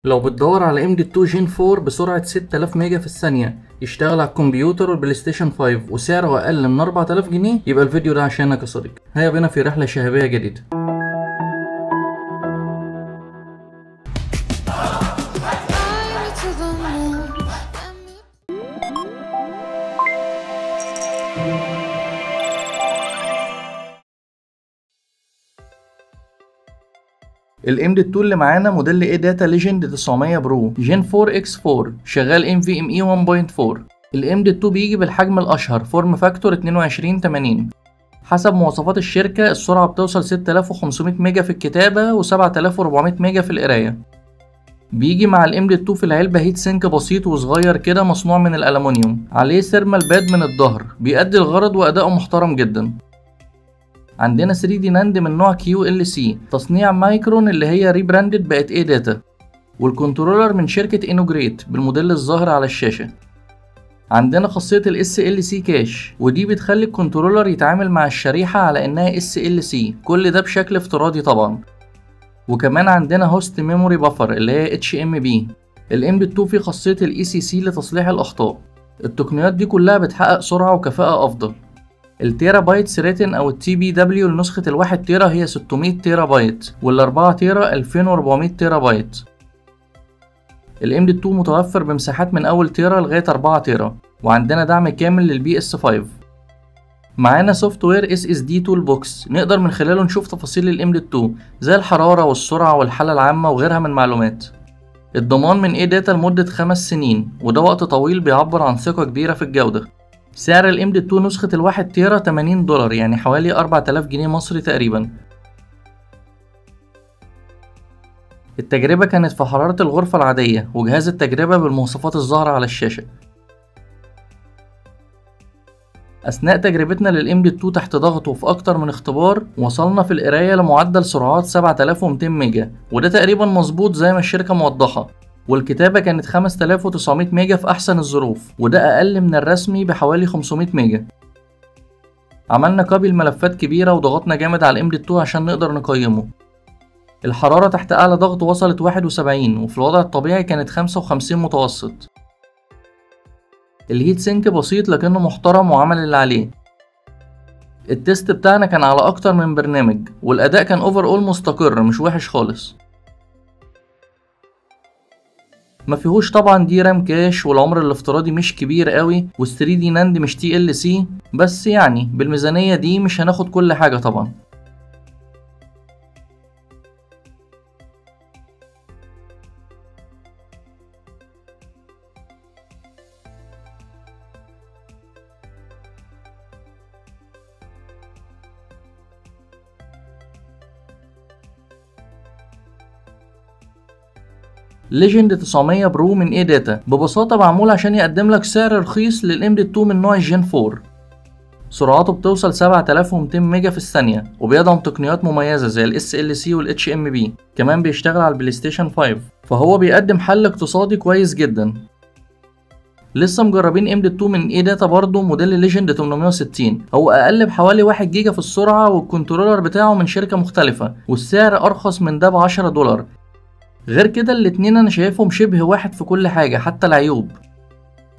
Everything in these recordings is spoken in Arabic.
لو بتدور على ام دي 2 جين 4 بسرعة 6000 ميجا في الثانية يشتغل على الكمبيوتر والبلاي ستيشن 5 وسعره أقل من 4000 جنيه يبقى الفيديو ده عشانك يا صديقي. هيا بينا في رحلة شبابية جديدة. الام دي 2 اللي معانا موديل اي داتا ليجند 900 برو جين 4 اكس 4 شغال ام في ام اي 1.4. الام دي 2 بيجي بالحجم الاشهر فورم فاكتور 2280. حسب مواصفات الشركة السرعة بتوصل 6500 ميجا في الكتابة و7400 ميجا في القراية. بيجي مع الام دي 2 في العلبة هيت سينك بسيط وصغير كده مصنوع من الألمنيوم، عليه سيرمال باد من الظهر بيأدي الغرض وأداؤه محترم جدا. عندنا 3 دي ناند من نوع كيو ال سي تصنيع مايكرون اللي هي ريبراندد بقت اي داتا، والكنترولر من شركة انوجريت بالموديل الظاهر على الشاشة. عندنا خاصية ال SLC كاش ودي بتخلي الكنترولر يتعامل مع الشريحة على انها SLC، كل ده بشكل افتراضي طبعا. وكمان عندنا هوست ميموري بفر اللي هي HMB. الام دي 2 فيه خاصية ال ECC لتصليح الأخطاء. التقنيات دي كلها بتحقق سرعة وكفاءة أفضل. التيرا بايتس ريتن او التي بي دبليو لنسخة الواحد تيرا هي 600 تيرا بايت، والاربعة تيرا 2400 تيرا بايت. الام دي 2 متوفر بمساحات من اول تيرا لغاية 4 تيرا، وعندنا دعم كامل للبي اس 5. معانا سوفت وير اس اس دي تول بوكس نقدر من خلاله نشوف تفاصيل الام دي 2 زي الحرارة والسرعة والحالة العامة وغيرها من معلومات. الضمان من اي داتا لمدة 5 سنين، وده وقت طويل بيعبر عن ثقة كبيرة في الجودة. سعر الام دي 2 نسخة الواحد تيرا $80 يعني حوالي 4000 جنيه مصري تقريبا. التجربة كانت في حرارة الغرفة العادية وجهاز التجربة بالمواصفات الظاهرة على الشاشة. أثناء تجربتنا للام دي 2 تحت ضغط وفي أكتر من اختبار وصلنا في القراية لمعدل سرعات 7200 ميجا، وده تقريبا مظبوط زي ما الشركة موضحة. والكتابة كانت 5900 ميجا في أحسن الظروف، وده أقل من الرسمي بحوالي 500 ميجا. عملنا كوبي الملفات كبيرة وضغطنا جامد على الام دي 2 عشان نقدر نقيمه. الحرارة تحت أعلى ضغط وصلت 71، وفي الوضع الطبيعي كانت 55 متوسط. الهيت سينك بسيط لكنه محترم وعمل اللي عليه. التست بتاعنا كان على أكتر من برنامج، والأداء كان اوفر اول مستقر مش وحش خالص. ما فيهوش طبعا دي رام كاش، والعمر الافتراضي مش كبير قوي، وال3 دي ناند مش تي ال سي، بس يعني بالميزانية دي مش هناخد كل حاجة طبعا. ليجند 900 برو من اي داتا ببساطة معمول عشان يقدم لك سعر رخيص للام دي 2 من نوع الجين 4. سرعته بتوصل 7200 ميجا في الثانية، وبيدعم تقنيات مميزة زي ال SLC وال HMB. كمان بيشتغل على البلاي ستيشن 5، فهو بيقدم حل اقتصادي كويس جدا. لسه مجربين ام دي 2 من اي داتا برضه موديل ليجند 860، هو اقل بحوالي 1 جيجا في السرعة، والكنترولر بتاعه من شركة مختلفة والسعر ارخص من ده ب$10. غير كده الاتنين انا شايفهم شبه واحد في كل حاجة حتى العيوب،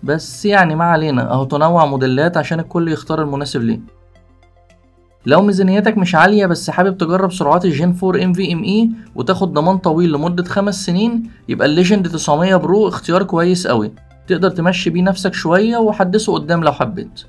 بس يعني ما علينا، اهو تنوع موديلات عشان الكل يختار المناسب ليه. لو ميزانيتك مش عالية بس حابب تجرب سرعات الجين 4 NVMe وتاخد ضمان طويل لمدة 5 سنين، يبقى الليجند 900 برو اختيار كويس قوي، تقدر تمشي بيه نفسك شوية وحدثه قدام لو حبيت.